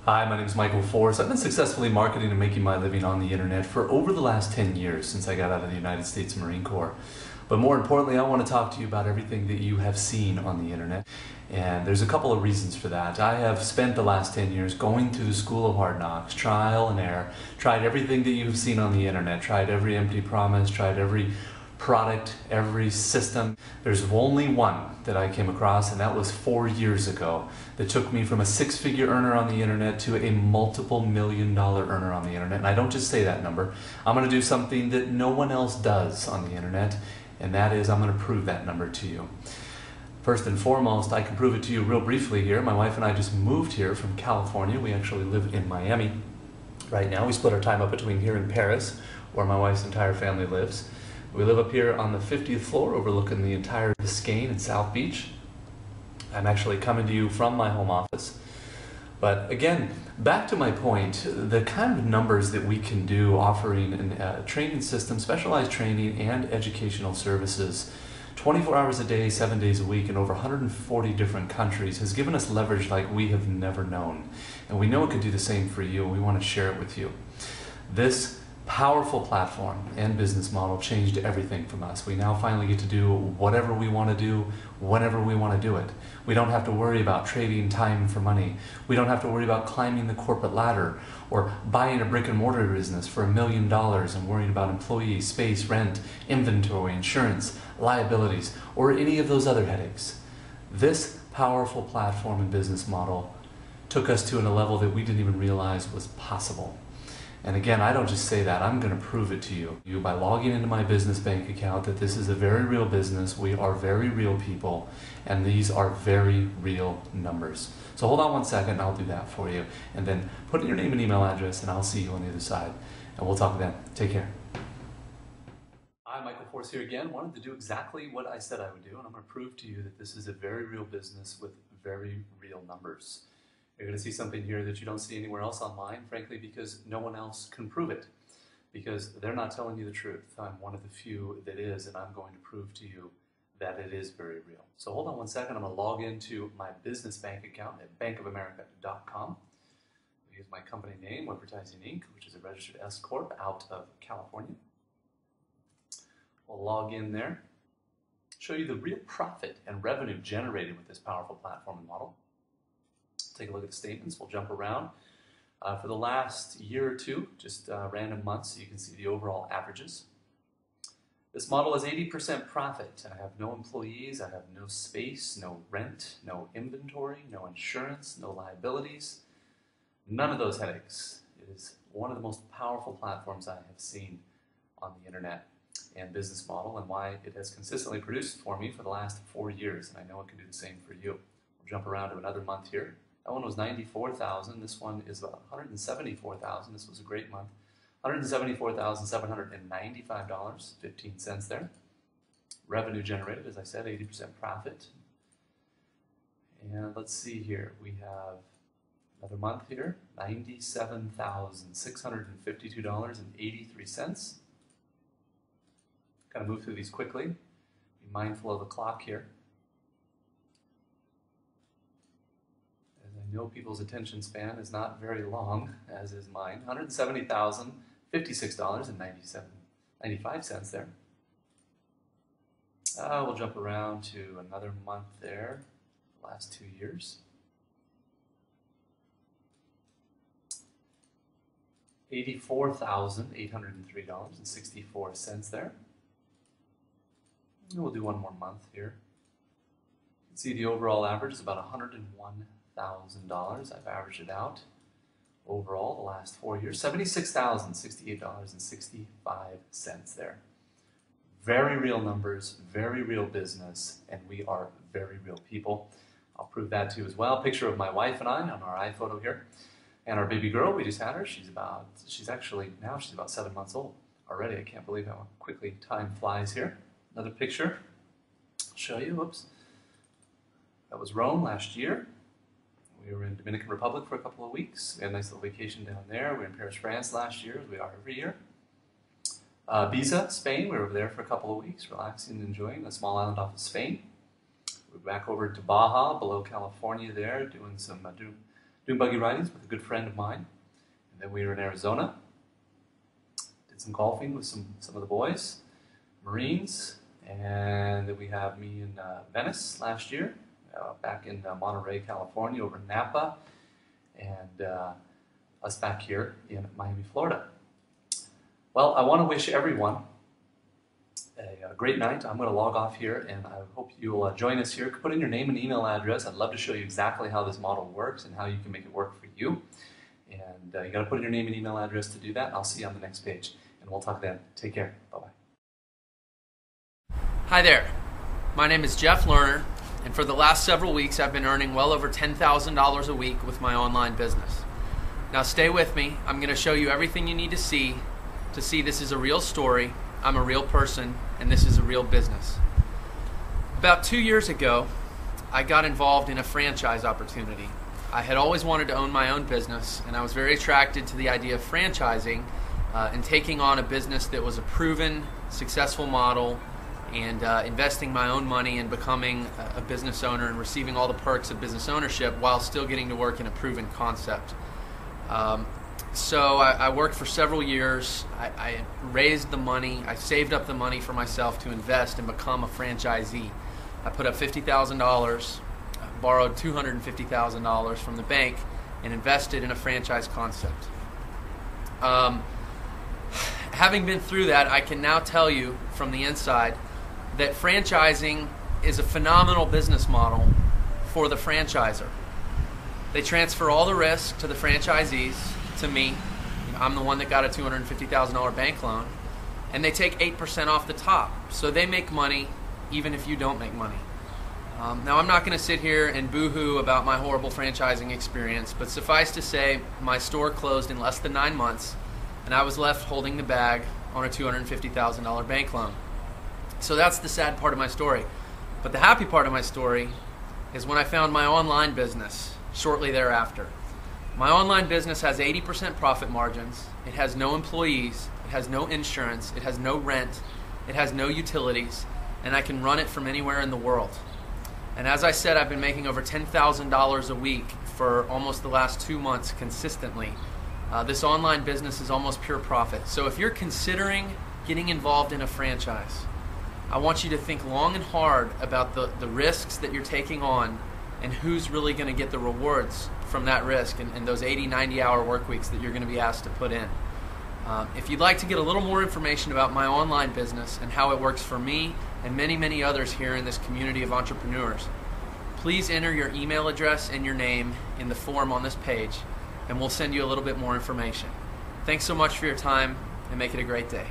Hi, my name is Michael Forrest. I've been successfully marketing and making my living on the internet for over the last 10 years since I got out of the United States Marine Corps. But more importantly, I want to talk to you about everything that you have seen on the internet. And there's a couple of reasons for that. I have spent the last 10 years going through the school of hard knocks, trial and error, tried everything that you've seen on the internet, tried every empty promise, tried every product, every system. There's only one that I came across, and that was 4 years ago, that took me from a six-figure earner on the internet to a multiple million-dollar earner on the internet. And I don't just say that number. I'm going to do something that no one else does on the internet, and that is I'm going to prove that number to you. First and foremost, I can prove it to you real briefly here. My wife and I just moved here from California. We actually live in Miami right now. We split our time up between here and Paris, where my wife's entire family lives. We live up here on the 50th floor overlooking the entire Biscayne and South Beach. I'm actually coming to you from my home office. But again, back to my point, the kind of numbers that we can do offering a training system, specialized training and educational services 24 hours a day, 7 days a week in over 140 different countries has given us leverage like we have never known. And we know it could do the same for you, and we want to share it with you. This powerful platform and business model changed everything from us. We now finally get to do whatever we want to do, whenever we want to do it. We don't have to worry about trading time for money. We don't have to worry about climbing the corporate ladder or buying a brick and mortar business for $1 million and worrying about employees, space, rent, inventory, insurance, liabilities, or any of those other headaches. This powerful platform and business model took us to a level that we didn't even realize was possible. And again, I don't just say that, I'm going to prove it to you by logging into my business bank account that this is a very real business, we are very real people, and these are very real numbers. So hold on one second and I'll do that for you. And then put in your name and email address and I'll see you on the other side. And we'll talk then. Take care. Hi, Michael Force here again. Wanted to do exactly what I said I would do, and I'm going to prove to you that this is a very real business with very real numbers. You're going to see something here that you don't see anywhere else online, frankly, because no one else can prove it. Because they're not telling you the truth. I'm one of the few that is, and I'm going to prove to you that it is very real. So hold on one second. I'm going to log into my business bank account at bankofamerica.com. I'll use my company name, Advertising Inc., which is a registered S Corp out of California. We'll log in there, show you the real profit and revenue generated with this powerful platform and model. Take a look at the statements. We'll jump around. For the last year or two, just random months, so you can see the overall averages. This model is 80% profit. I have no employees, I have no space, no rent, no inventory, no insurance, no liabilities, none of those headaches. It is one of the most powerful platforms I have seen on the internet and business model, and why it has consistently produced for me for the last 4 years, and I know it can do the same for you. We'll jump around to another month here. That one was 94,000. This one is about 174,000. This was a great month. $174,795.15 there. Revenue generated, as I said, 80% profit. And let's see here. We have another month here, $97,652.83. Kind of move through these quickly. Be mindful of the clock here. I know people's attention span is not very long, as is mine. $170,056.95 there. We'll jump around to another month there, the last 2 years. $84,803.64 there. And we'll do one more month here. You can see the overall average is about $101,000. I've averaged it out overall the last 4 years. $76,068.65 there. Very real numbers, very real business, and we are very real people. I'll prove that to you as well. Picture of my wife and I on our iPhoto here. And our baby girl, we just had her. She's about 7 months old already. I can't believe how quickly time flies here. Another picture. I'll show you. Whoops. That was Rome last year. We were in Dominican Republic for a couple of weeks. We had a nice little vacation down there. We were in Paris, France last year, as we are every year. Ibiza, Spain. We were over there for a couple of weeks, relaxing and enjoying a small island off of Spain. We're back over to Baja, below California there, doing some doing buggy ridings with a good friend of mine. And then we were in Arizona, did some golfing with some of the boys, Marines, and then we have me in Venice last year, back in Monterey, California, over in Napa, and us back here in Miami, Florida. Well, I want to wish everyone a great night. I'm going to log off here, and I hope you'll join us here. Put in your name and email address. I'd love to show you exactly how this model works and how you can make it work for you. And you got to put in your name and email address to do that. I'll see you on the next page, and we'll talk then. Take care. Bye-bye. Hi there. My name is Jeff Lerner, and for the last several weeks I've been earning well over $10,000 a week with my online business. Now stay with me. I'm going to show you everything you need to see this is a real story, I'm a real person, and this is a real business. About 2 years ago, I got involved in a franchise opportunity. I had always wanted to own my own business, and I was very attracted to the idea of franchising and taking on a business that was a proven, successful model, and investing my own money and becoming a business owner and receiving all the perks of business ownership while still getting to work in a proven concept. So I worked for several years. I raised the money. I saved up the money for myself to invest and become a franchisee. I put up $50,000, borrowed $250,000 from the bank, and invested in a franchise concept. Having been through that, I can now tell you from the inside that franchising is a phenomenal business model for the franchisor. They transfer all the risk to the franchisees, to me. I'm the one that got a $250,000 bank loan, and they take 8% off the top, so they make money even if you don't make money. Now I'm not going to sit here and boo-hoo about my horrible franchising experience, but suffice to say my store closed in less than 9 months, and I was left holding the bag on a $250,000 bank loan. So that's the sad part of my story. But the happy part of my story is when I found my online business shortly thereafter. My online business has 80% profit margins. It has no employees. It has no insurance. It has no rent. It has no utilities. And I can run it from anywhere in the world. And as I said, I've been making over $10,000 a week for almost the last 2 months consistently. This online business is almost pure profit. So if you're considering getting involved in a franchise, I want you to think long and hard about the risks that you're taking on and who's really going to get the rewards from that risk and those 80, 90-hour work weeks that you're going to be asked to put in. If you'd like to get a little more information about my online business and how it works for me and many, many others here in this community of entrepreneurs, please enter your email address and your name in the form on this page, and we'll send you a little bit more information. Thanks so much for your time, and make it a great day.